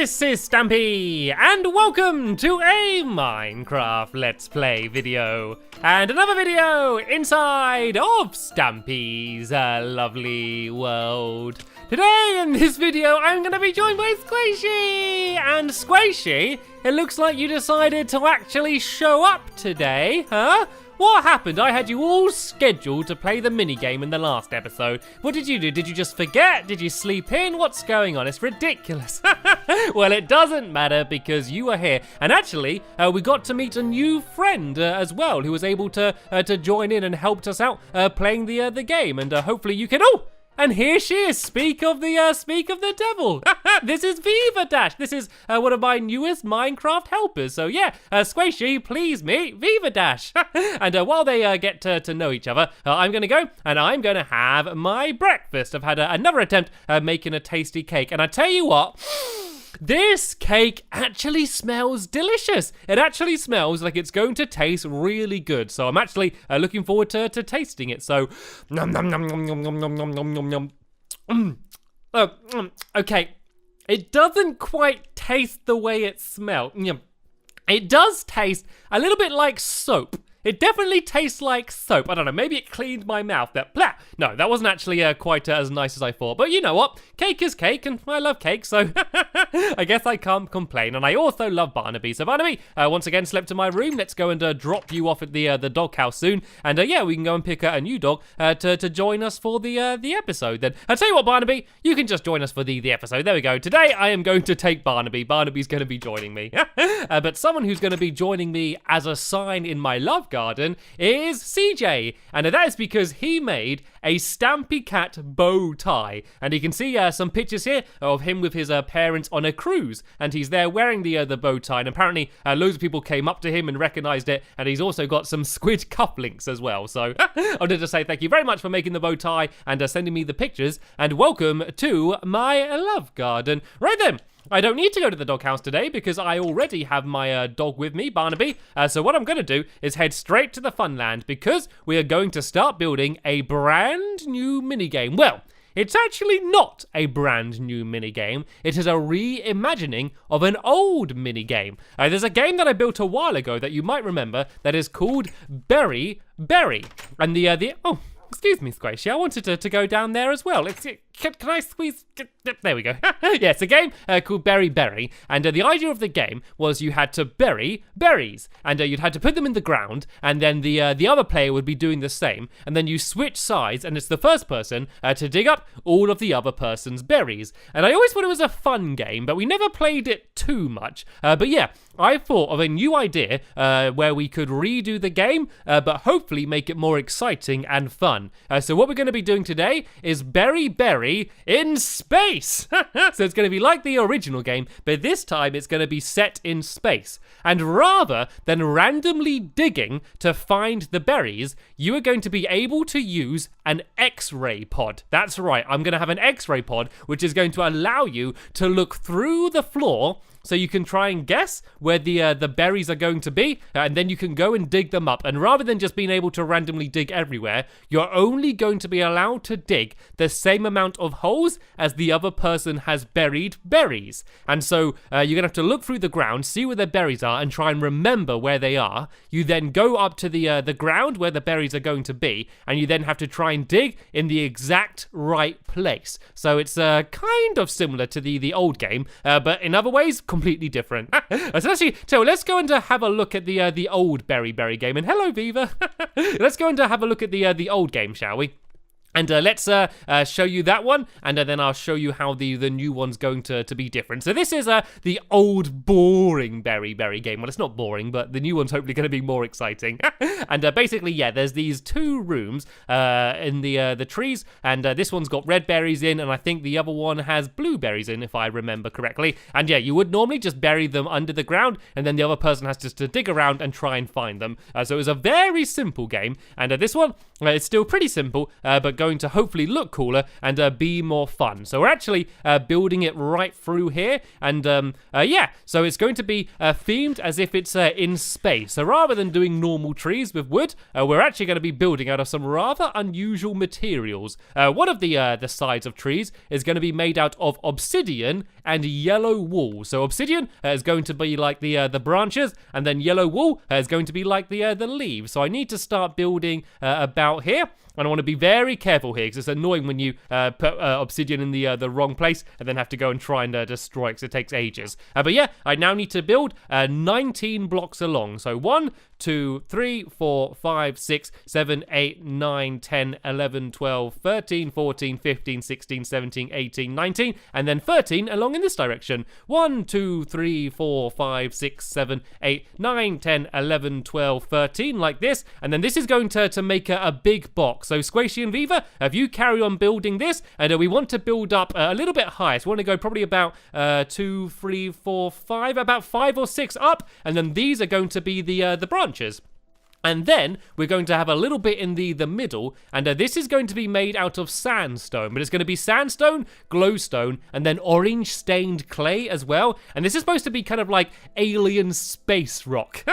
This is Stampy, and welcome to a Minecraft Let's Play video. And another video inside of Stampy's lovely world. Today in this video, I'm going to be joined by Squishy! And Squishy, it looks like you decided to actually show up today, huh? What happened? I had you all scheduled to play the minigame in the last episode. What did you do? Did you just forget? Did you sleep in? What's going on? It's ridiculous. Well, it doesn't matter because you are here. And actually, we got to meet a new friend as well who was able to join in and helped us out playing the game. And hopefully you can... Oh! And here she is. Speak of the devil. This is Viva Dash. This is one of my newest Minecraft helpers. So yeah, Squishy, please meet Viva Dash. And while they get to know each other, I'm gonna go and I'm gonna have my breakfast. I've had another attempt at making a tasty cake, and I tell you what. This cake actually smells delicious. It actually smells like it's going to taste really good. So I'm actually looking forward to tasting it. So, nom nom nom nom nom nom nom nom nom nom. Okay, it doesn't quite taste the way it smelled. It does taste a little bit like soap. It definitely tastes like soap. I don't know, maybe it cleaned my mouth. No, that wasn't actually quite as nice as I thought. But you know what? Cake is cake, and I love cake, so I guess I can't complain. And I also love Barnaby. So Barnaby, once again, slept in my room. Let's go and drop you off at the doghouse soon. And yeah, we can go and pick a new dog to join us for the episode. Then I'll tell you what, Barnaby, you can just join us for the episode. There we go. Today, I am going to take Barnaby. Barnaby's going to be joining me. But someone who's going to be joining me as a sign in my love garden is CJ, and that is because he made a Stampy Cat bow tie, and you can see some pictures here of him with his parents on a cruise, and he's there wearing the bow tie, and apparently loads of people came up to him and recognized it, and he's also got some squid cufflinks as well. So I wanted to say thank you very much for making the bow tie and sending me the pictures, and welcome to my love garden. Right then, I don't need to go to the doghouse today because I already have my dog with me, Barnaby. So what I'm going to do is head straight to the Funland because we are going to start building a brand new minigame. Well, it's actually not a brand new minigame. It is a reimagining of an old minigame. There's a game that I built a while ago that you might remember that is called Berry. And oh, excuse me, Squishy, I wanted to go down there as well. Can I squeeze? There we go. Yeah, it's a game called Berry. And the idea of the game was you had to bury berries. And you'd had to put them in the ground. And then the other player would be doing the same. And then you switch sides. And it's the first person to dig up all of the other person's berries. And I always thought it was a fun game. But we never played it too much. But yeah, I thought of a new idea where we could redo the game. But hopefully make it more exciting and fun. So what we're going to be doing today is Berry in space. So it's going to be like the original game, but this time it's going to be set in space. And rather than randomly digging to find the berries, you are going to be able to use an X-ray pod. That's right, I'm going to have an X-ray pod, which is going to allow you to look through the floor so you can try and guess where the berries are going to be, and then you can go and dig them up. And rather than just being able to randomly dig everywhere, you're only going to be allowed to dig the same amount of holes as the other person has buried berries. And so you're going to have to look through the ground, see where the berries are, and try and remember where they are. You then go up to the ground where the berries are going to be, and you then have to try and dig in the exact right place. So it's kind of similar to the old game, but in other ways, completely different. So let's go and have a look at the old Berry game. And hello, Viva. Let's go and have a look at the old game, shall we? And let's show you that one, and then I'll show you how the new one's going to be different. So this is the old boring Berry game. Well, it's not boring, but the new one's hopefully going to be more exciting. And basically, yeah, there's these two rooms in the trees, and this one's got red berries in, and I think the other one has blueberries in, if I remember correctly. And yeah, you would normally just bury them under the ground, and then the other person has just to dig around and try and find them. So it was a very simple game, and this one, it's still pretty simple, but going to hopefully look cooler and be more fun. So we're actually building it right through here, and yeah, so it's going to be themed as if it's in space. So rather than doing normal trees with wood, we're actually going to be building out of some rather unusual materials. One of the sides of trees is going to be made out of obsidian and yellow wool. So obsidian is going to be like the branches, and then yellow wool is going to be like the leaves. So I need to start building about here. And I want to be very careful here because it's annoying when you put obsidian in the wrong place and then have to go and try and destroy it because it takes ages. But yeah, I now need to build 19 blocks along. So 1, 2, 3, 4, 5, 6, 7, 8, 9, 10, 11, 12, 13, 14, 15, 16, 17, 18, 19, and then 13 along in this direction. 1, 2, 3, 4, 5, 6, 7, 8, 9, 10, 11, 12, 13, like this. And then this is going to make a big box. So Squishy and Viva, if you carry on building this, and we want to build up a little bit higher. So we want to go probably about 2, 3, 4, 5, about 5 or 6 up, and then these are going to be the branches. And then we're going to have a little bit in the middle, and this is going to be made out of sandstone, but it's going to be sandstone, glowstone, and then orange stained clay as well. And this is supposed to be kind of like alien space rock.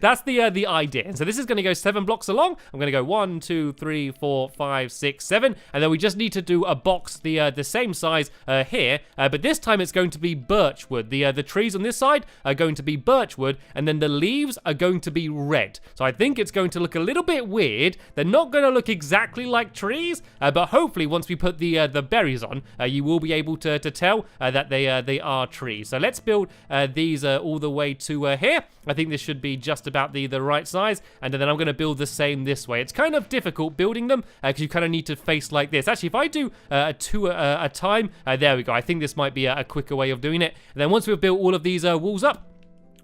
That's the idea. And so this is going to go 7 blocks along. I'm going to go 1, 2, 3, 4, 5, 6, 7, and then we just need to do a box the same size here, but this time it's going to be birch wood. The trees on this side are going to be birch wood, and then the leaves are going to be red. So I think it's going to look a little bit weird. They're not going to look exactly like trees, but hopefully once we put the berries on, you will be able to tell that they are trees. So let's build these all the way to here. I think this should be just about the right size, and then I'm going to build the same this way. It's kind of difficult building them because you kind of need to face like this. Actually, if I do 2 at a time, there we go. I think this might be a quicker way of doing it. And then once we've built all of these walls up,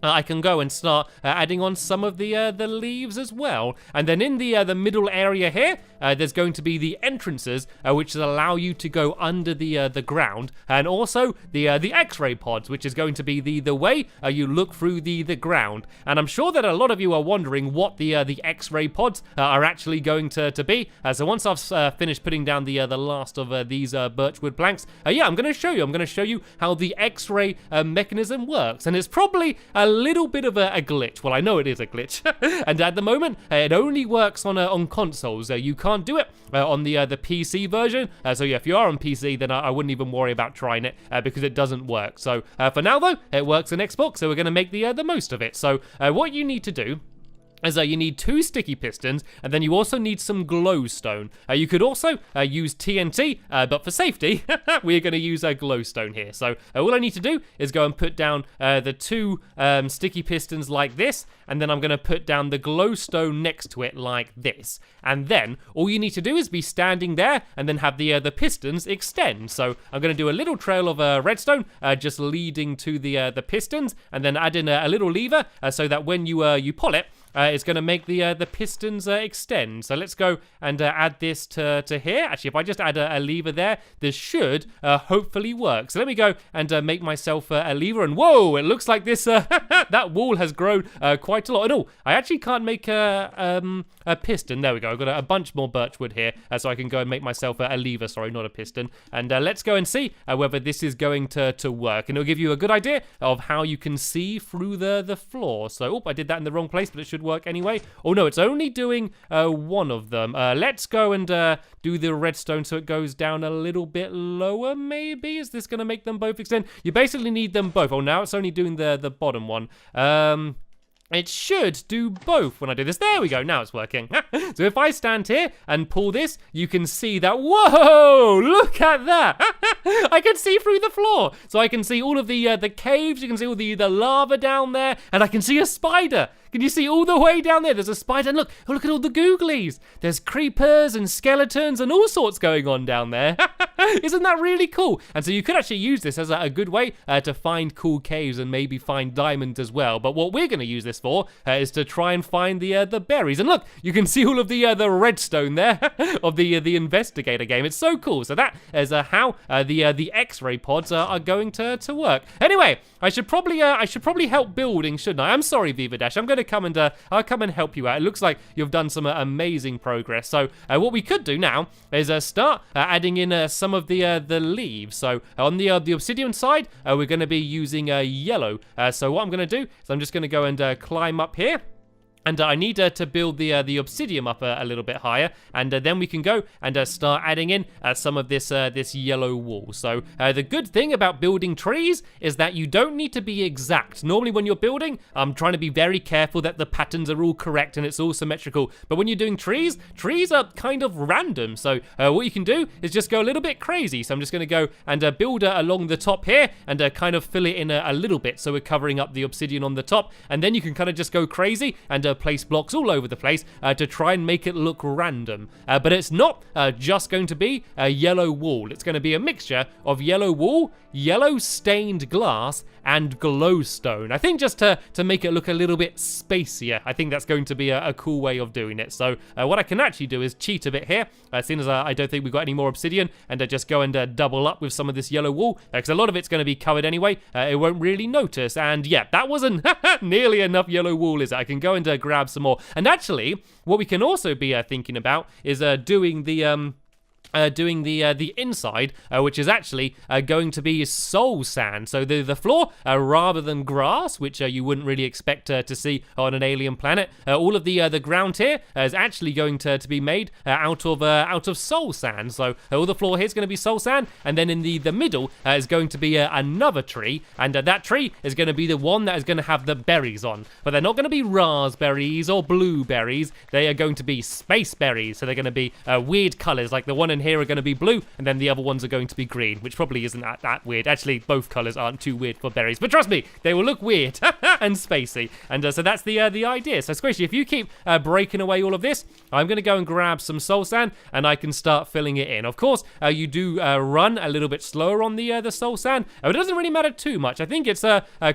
I can go and start adding on some of the leaves as well. And then in the middle area here, there's going to be the entrances, which allow you to go under the ground, and also the X-ray pods, which is going to be the way you look through the ground. And I'm sure that a lot of you are wondering what the X-ray pods are actually going to be. So once I've finished putting down the last of these birchwood planks, yeah, I'm going to show you. I'm going to show you how the X-ray mechanism works, and it's probably a little bit of a glitch. Well, I know it is a glitch, and at the moment it only works on consoles. You can't do it on the PC version. So yeah, if you are on PC, then I wouldn't even worry about trying it because it doesn't work. So for now though, it works on Xbox, so we're going to make the most of it. So what you need to do is you need 2 sticky pistons, and then you also need some glowstone. You could also use TNT, but for safety, we're going to use a glowstone here. So all I need to do is go and put down the 2 sticky pistons like this, and then I'm going to put down the glowstone next to it like this. And then all you need to do is be standing there, and then have the pistons extend. So I'm going to do a little trail of redstone just leading to the pistons, and then add in a little lever so that when you pull it, it's going to make the pistons extend. So let's go and add this to here. Actually, if I just add a lever there, this should hopefully work. So let me go and make myself a lever. And whoa, it looks like this that wall has grown quite a lot. And oh, I actually can't make a piston. There we go. I've got a bunch more birchwood here, so I can go and make myself a lever. Sorry, not a piston. And let's go and see whether this is going to work. And it'll give you a good idea of how you can see through the floor. So, oh, I did that in the wrong place, but it should work anyway. Oh no, it's only doing one of them. Let's go and do the redstone so it goes down a little bit lower, maybe. Is this going to make them both extend? You basically need them both. Oh, now it's only doing the bottom one. It should do both when I do this. There we go, now it's working. So if I stand here and pull this, you can see that, whoa, look at that. I can see through the floor. So I can see all of the caves, you can see all the lava down there, and I can see a spider. Can you see all the way down there? There's a spider, and look at all the googlies. There's creepers and skeletons and all sorts going on down there. Isn't that really cool? And so you could actually use this as a good way to find cool caves and maybe find diamonds as well. But what we're going to use this for is to try and find the berries. And look, you can see all of the redstone there of the investigator game. It's so cool. So that is how the X-ray pods are going to work. Anyway, I should probably help building, shouldn't I? I'm sorry, Viva Dash. I'm going to come and I'll come and help you out. It looks like you've done some amazing progress. So what we could do now is start adding in some of the leaves. So on the obsidian side, we're going to be using yellow. So what I'm going to do is I'm just going to go and climb up here. And I need to build the obsidian up a little bit higher, and then we can go and start adding in some of this yellow wool. So the good thing about building trees is that you don't need to be exact. Normally when you're building, I'm trying to be very careful that the patterns are all correct and it's all symmetrical. But when you're doing trees are kind of random. So what you can do is just go a little bit crazy. So I'm just going to go and build along the top here and kind of fill it in a little bit, so we're covering up the obsidian on the top. And then you can kind of just go crazy and place blocks all over the place to try and make it look random. But it's not just going to be a yellow wool. It's going to be a mixture of yellow wool, yellow stained glass, and glowstone. I think just to make it look a little bit spacier. I think that's going to be a cool way of doing it. So what I can actually do is cheat a bit here, seeing as I don't think we've got any more obsidian, and just go and double up with some of this yellow wool, because a lot of it's going to be covered anyway. It won't really notice. And yeah, that wasn't nearly enough yellow wool, is it? I can go and grab some more. And actually, what we can also be thinking about is doing the inside, which is actually going to be soul sand. So the floor, rather than grass, which you wouldn't really expect to see on an alien planet, all of the ground here is actually going to be made out of soul sand. So all the floor here is going to be soul sand, and then in the middle is going to be another tree, and that tree is going to be the one that is going to have the berries on. But they're not going to be raspberries or blueberries. They are going to be space berries. So they're going to be weird colors, like the one in here are going to be blue, and then the other ones are going to be green, which probably isn't that weird. Actually, both colors aren't too weird for berries, but trust me, they will look weird and spacey. And so that's the idea. So Squishy, if you keep breaking away all of this, I'm going to go and grab some soul sand, and I can start filling it in. Of course, you do run a little bit slower on the soul sand, but it doesn't really matter too much. I think it's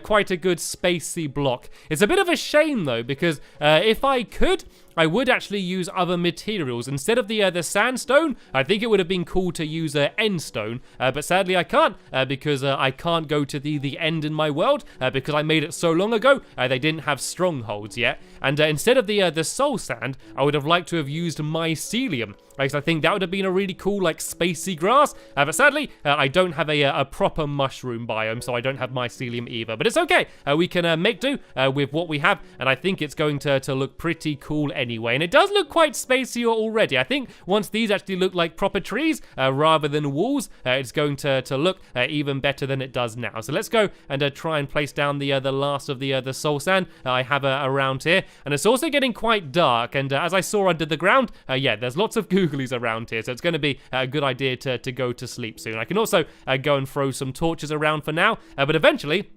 quite a good spacey block. It's a bit of a shame though, because if I could, I would actually use other materials. Instead of the sandstone, I think it would have been cool to use endstone, but sadly I can't, because I can't go to the end in my world, because I made it so long ago, they didn't have strongholds yet. And instead of the soul sand, I would have liked to have used mycelium, because I think that would have been a really cool, like, spacey grass, but sadly, I don't have a proper mushroom biome, so I don't have mycelium either. But it's okay, we can make do with what we have, and I think it's going to look pretty cool anyway. And it does look quite spacey already. I think once these actually look like proper trees rather than walls, it's going to look even better than it does now. So let's go and try and place down the last of the soul sand I have around here. And it's also getting quite dark, and as I saw under the ground, yeah, there's lots of googlies around here, so it's going to be a good idea to go to sleep soon. I can also go and throw some torches around for now, but eventually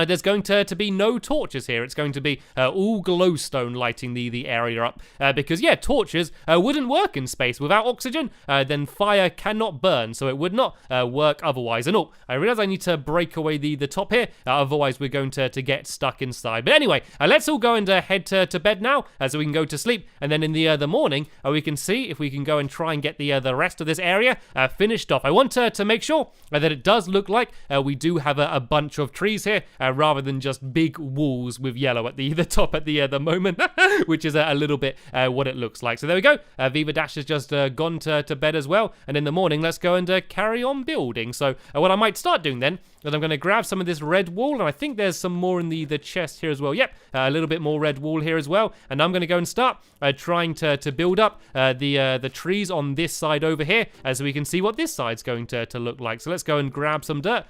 there's going to be no torches here. It's going to be all glowstone lighting the area up, because yeah, torches wouldn't work in space. Without oxygen, then fire cannot burn, so it would not work otherwise. And oh, I realize I need to break away the top here, otherwise we're going to get stuck inside. But anyway, let's all go and head to bed now, so we can go to sleep, and then in the morning we can see if we can go and try and get the rest of this area finished off. I want to make sure that it does look like we do have a bunch of trees here, rather than just big walls with yellow at the top at the moment, which is a little bit what it looks like. So there we go. Viva Dash has just gone to bed as well, and in the morning let's go and carry on building. So what I might start doing then is I'm going to grab some of this red wool, and I think there's some more in the chest here as well. Yep, a little bit more red wool here as well, and I'm going to go and start trying to build up the trees on this side over here, so we can see what this side's going to look like. So let's go and grab some dirt,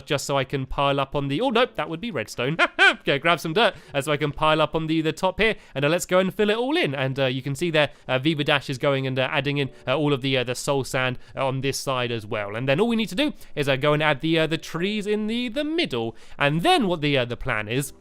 just so I can pile up on the... Oh, nope, that would be redstone. Okay, grab some dirt so I can pile up on the top here, and let's go and fill it all in. And you can see there, Viva Dash is going and adding in all of the soul sand on this side as well. And then all we need to do is go and add the trees in the middle. And then what the plan is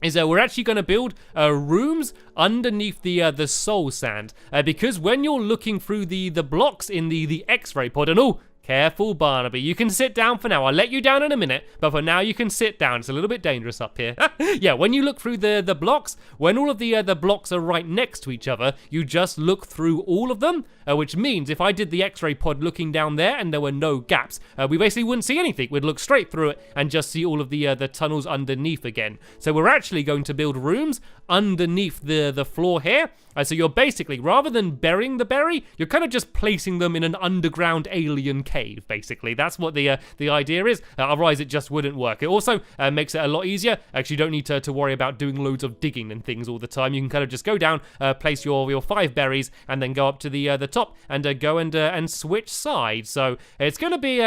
we're actually going to build rooms underneath the soul sand, because when you're looking through the blocks in the X-ray pod, and oh, careful, Barnaby. You can sit down for now. I'll let you down in a minute, but for now you can sit down. It's a little bit dangerous up here. Yeah, when you look through the blocks, when all of the blocks are right next to each other, you just look through all of them, which means if I did the X-ray pod looking down there and there were no gaps, we basically wouldn't see anything. We'd look straight through it and just see all of the tunnels underneath again. So we're actually going to build rooms underneath the floor here. So you're basically, rather than burying the berry, you're kind of just placing them in an underground alien cave. cave, basically. That's what the idea is. Otherwise, it just wouldn't work. It also makes it a lot easier. Actually, you don't need to worry about doing loads of digging and things all the time. You can kind of just go down, place your 5 berries, and then go up to the top and go and switch sides. So it's going to be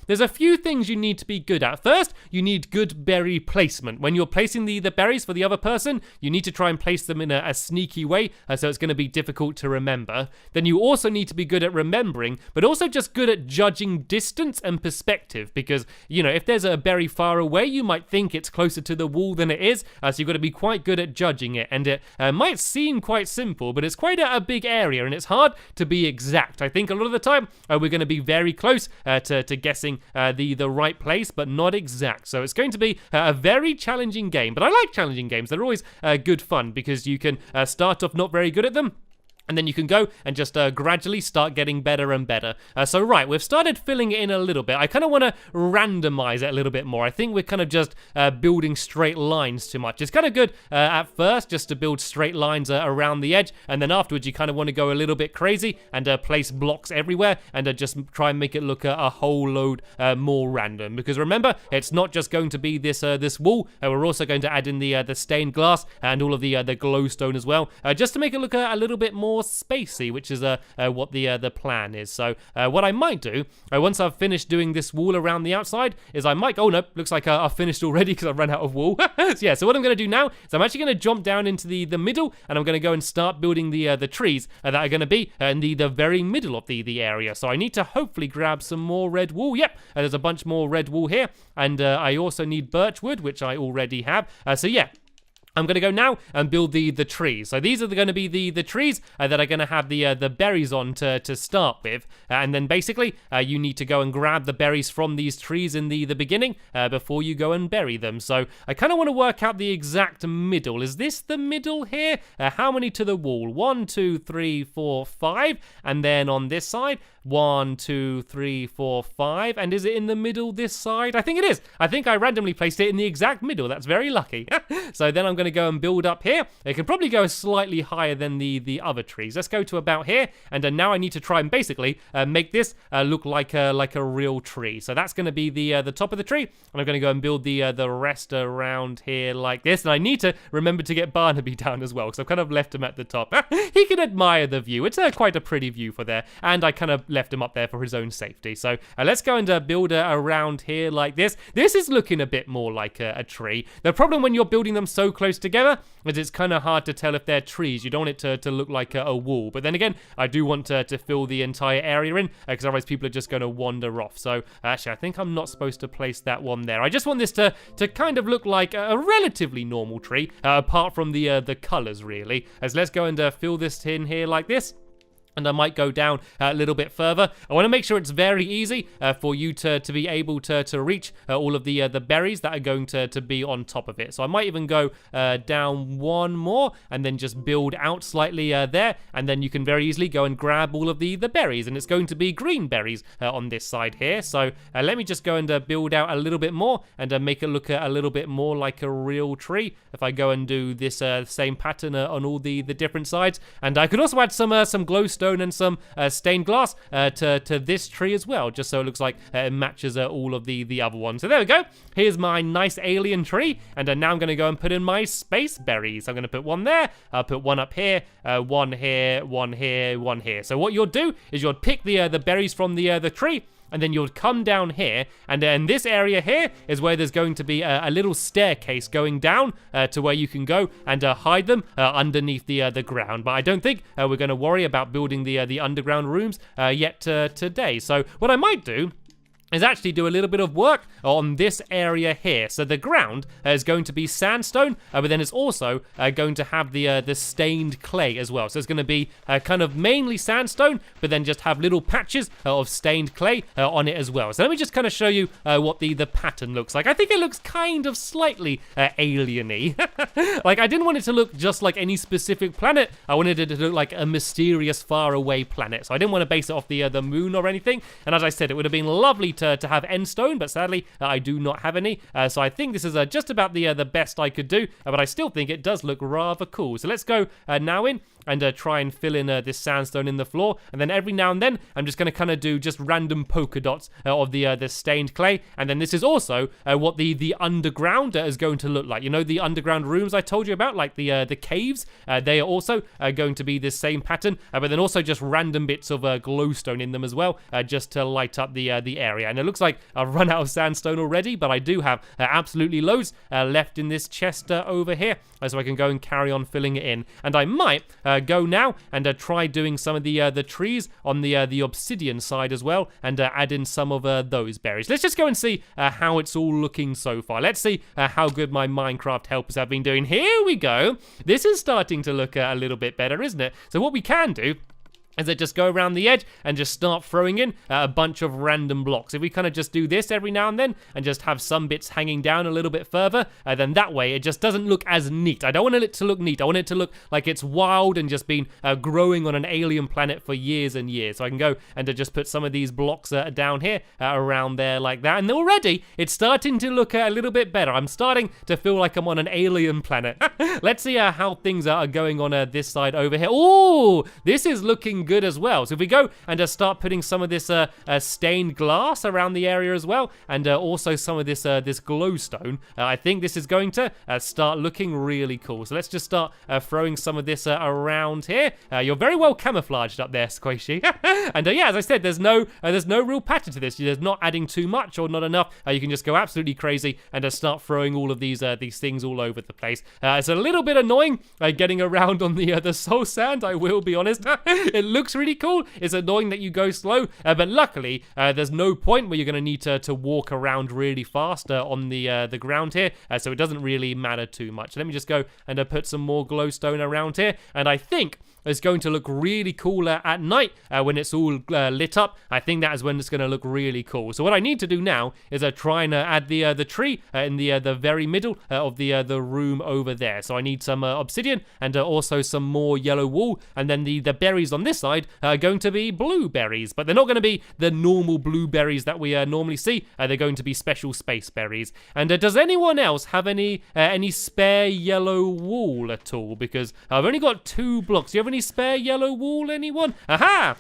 there's a few things you need to be good at. First, you need good berry placement. When you're placing the berries for the other person, you need to try and place them in a sneaky way, so it's going to be difficult to remember. Then you also need to be good at remembering, but also just good at judging distance and perspective, because, you know, if there's a berry far away, you might think it's closer to the wall than it is, so you've got to be quite good at judging it. And it might seem quite simple, but it's quite a big area, and it's hard to be exact. I think a lot of the time, we're going to be very close to guessing the right place, but not exact. So it's going to be a very challenging game, but I like challenging games. They're always good fun because you can start off not very good at them, and then you can go and just gradually start getting better and better. So right, we've started filling it in a little bit. I kind of want to randomize it a little bit more. I think we're kind of just building straight lines too much. It's kind of good at first just to build straight lines around the edge, and then afterwards you kind of want to go a little bit crazy and place blocks everywhere and just try and make it look a whole load more random. Because remember, it's not just going to be this wall. We're also going to add in the stained glass and all of the glowstone as well, just to make it look a little bit more spacey, which is what the plan is. So what I might do once I've finished doing this wall around the outside is I might, oh no, looks like I've finished already because I've run out of wall. So yeah, so what I'm going to do now is I'm actually going to jump down into the middle, and I'm going to go and start building the trees that are going to be in the very middle of the area. So I need to hopefully grab some more red wool. Yep, there's a bunch more red wool here, and I also need birch wood, which I already have. So yeah, I'm going to go now and build the trees. So these are going to be the trees that are going to have the berries on to start with. And then basically, you need to go and grab the berries from these trees in the beginning before you go and bury them. So I kind of want to work out the exact middle. Is this the middle here? How many to the wall? 1, 2, 3, 4, 5. And then on this side, 1, 2, 3, 4, 5. And is it in the middle this side? I think it is. I think I randomly placed it in the exact middle. That's very lucky. So then I'm going to go and build up here. It can probably go slightly higher than the other trees. Let's go to about here, and now I need to try and basically make this look like a real tree. So that's going to be the top of the tree, and I'm going to go and build the rest around here like this. And I need to remember to get Barnaby down as well, because I've kind of left him at the top. He can admire the view. It's quite a pretty view for there, and I kind of left him up there for his own safety. So let's go and build around here like this. This is looking a bit more like a tree. The problem when you're building them so close together is it's kind of hard to tell if they're trees. You don't want it to look like a wall. But then again, I do want to fill the entire area in, because otherwise people are just going to wander off. So actually, I think I'm not supposed to place that one there. I just want this to kind of look like a relatively normal tree, apart from the colors, really. As let's go and fill this in here like this. And I might go down a little bit further. I want to make sure it's very easy for you to be able to reach all of the berries that are going to be on top of it. So I might even go down one more and then just build out slightly there. And then you can very easily go and grab all of the berries. And it's going to be green berries on this side here. So let me just go and build out a little bit more and make it look a little bit more like a real tree. If I go and do this same pattern on all the different sides. And I could also add some glowstone and some stained glass to this tree as well, just so it looks like it matches all of the other ones. So there we go. Here's my nice alien tree, and now I'm going to go and put in my space berries. I'm going to put one there, I'll put one up here, one here, one here, one here. So what you'll do is you'll pick the berries from the tree, and then you'll come down here, and then this area here is where there's going to be a little staircase going down to where you can go and hide them underneath the ground. But I don't think we're going to worry about building the underground rooms yet today. So what I might do is actually do a little bit of work on this area here. So the ground is going to be sandstone, but then it's also going to have the stained clay as well. So it's going to be kind of mainly sandstone, but then just have little patches of stained clay on it as well. So let me just kind of show you what the pattern looks like. I think it looks kind of slightly alien-y. Like, I didn't want it to look just like any specific planet. I wanted it to look like a mysterious, faraway planet. So I didn't want to base it off the moon or anything. And as I said, it would have been lovely to have end stone, but sadly I do not have any. So I think this is just about the best I could do, but I still think it does look rather cool. So let's go now in, and try and fill in this sandstone in the floor. And then every now and then, I'm just going to kind of do just random polka dots of the stained clay. And then this is also what the underground is going to look like. You know, the underground rooms I told you about, like the caves, they are also going to be this same pattern, but then also just random bits of glowstone in them as well, just to light up the area. And it looks like I've run out of sandstone already, but I do have absolutely loads left in this chest over here, so I can go and carry on filling it in. And I might go now and try doing some of the trees on the obsidian side as well, and add in some of those berries. Let's just go and see how it's all looking so far. Let's see how good my Minecraft helpers have been doing. Here we go. This is starting to look a little bit better, isn't it? So what we can do is that just go around the edge and just start throwing in a bunch of random blocks. If we kind of just do this every now and then and just have some bits hanging down a little bit further, then that way it just doesn't look as neat. I don't want it to look neat. I want it to look like it's wild and just been growing on an alien planet for years and years. So I can go and just put some of these blocks down here around there like that. And already it's starting to look a little bit better. I'm starting to feel like I'm on an alien planet. Let's see how things are going on this side over here. Oh, this is looking good as well. So if we go and just start putting some of this stained glass around the area as well, and also some of this glowstone, I think this is going to start looking really cool. So let's just start throwing some of this around here. You're very well camouflaged up there, Squishy. And yeah, as I said, there's no real pattern to this. There's not adding too much or not enough. You can just go absolutely crazy and start throwing all of these things all over the place. It's a little bit annoying getting around on the soul sand, I will be honest. It looks really cool. It's annoying that you go slow, but luckily there's no point where you're going to need to walk around really fast on the ground here, so it doesn't really matter too much. Let me just go and put some more glowstone around here, and I think it's going to look really cool at night when it's all lit up. I think that is when it's going to look really cool. So what I need to do now is try and add the tree in the very middle of the room over there. So I need some obsidian and also some more yellow wool, and then the berries on this side are going to be blueberries, but they're not going to be the normal blueberries that we normally see. They're going to be special space berries. And does anyone else have any spare yellow wool at all? Because I've only got 2 blocks. Do you have any spare yellow wool, anyone? Aha!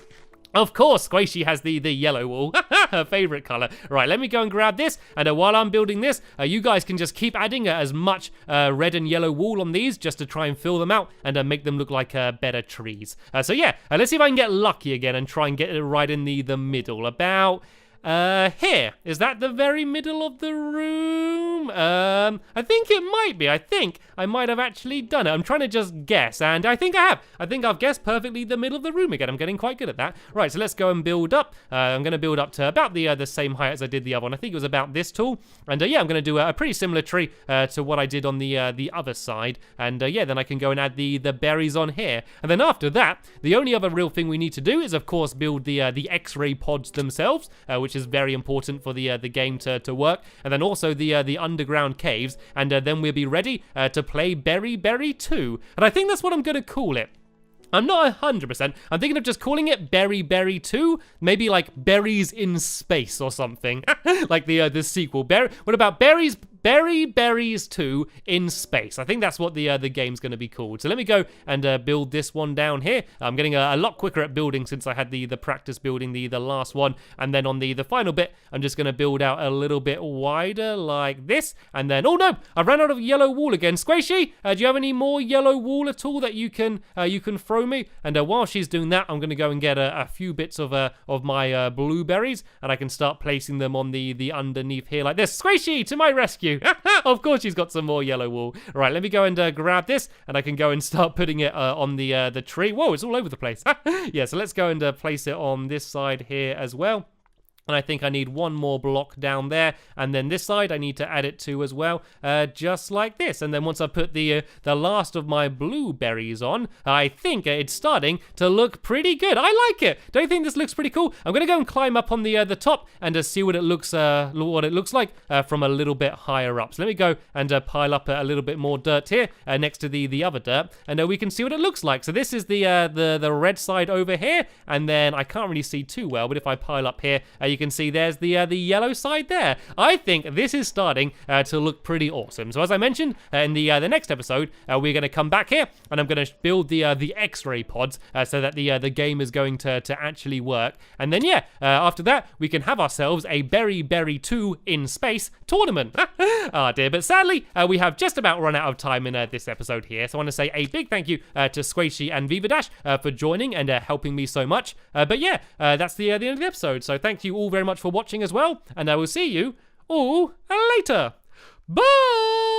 Of course, Squishy has the yellow wool, her favourite colour. Right, let me go and grab this, and while I'm building this, you guys can just keep adding as much red and yellow wool on these, just to try and fill them out, and make them look like better trees. So yeah, let's see if I can get lucky again, and try and get it right in the middle, about here. Is that the very middle of the room? I think it might be. I think I might have actually done it. I'm trying to just guess, and I think I have. I think I've guessed perfectly the middle of the room again. I'm getting quite good at that. Right, so let's go and build up. I'm going to build up to about the same height as I did the other one. I think it was about this tall. And yeah, I'm going to do a pretty similar tree to what I did on the other side. And yeah, then I can go and add the berries on here. And then after that, the only other real thing we need to do is, of course, build the X-ray pods themselves, which is very important for the game to work, and then also the underground caves, and then we'll be ready to play Berry 2, and I think that's what I'm going to call it. I'm not 100%. I'm thinking of just calling it Berry 2, maybe like Berries in Space or something, like the sequel. What about Berries 2 in Space? I think that's what the game's going to be called. So let me go and build this one down here. I'm getting a lot quicker at building since I had the practice building the last one. And then on the final bit, I'm just going to build out a little bit wider like this. And then, oh no, I've run out of yellow wool again. Squishy, do you have any more yellow wool at all that you can throw me? And while she's doing that, I'm going to go and get a few bits of my blueberries, and I can start placing them on the underneath here like this. Squishy, to my rescue. Of course she's got some more yellow wool. Right, let me go and grab this, and I can go and start putting it on the tree. Whoa, it's all over the place. Yeah, so let's go and place it on this side here as well. And I think I need one more block down there, and then this side I need to add it to as well, just like this. And then once I put the last of my blueberries on, I think it's starting to look pretty good. I like it. Don't you think this looks pretty cool? I'm gonna go and climb up on the top and see what it looks like from a little bit higher up. So let me go and pile up a little bit more dirt here next to the other dirt, and we can see what it looks like. So this is the red side over here, and then I can't really see too well, but if I pile up here, you can see there's the yellow side there. I think this is starting to look pretty awesome. So as I mentioned in the next episode, we're going to come back here and I'm going to build the X-ray pods so that the game is going to actually work. And then yeah, after that we can have ourselves a Berry 2 in space tournament. Oh dear, but sadly we have just about run out of time in this episode here. So I want to say a big thank you to Squishy and Viva Dash for joining and helping me so much. But yeah, that's the end of the episode. So thank you all very much for watching as well, and I will see you all later. Bye!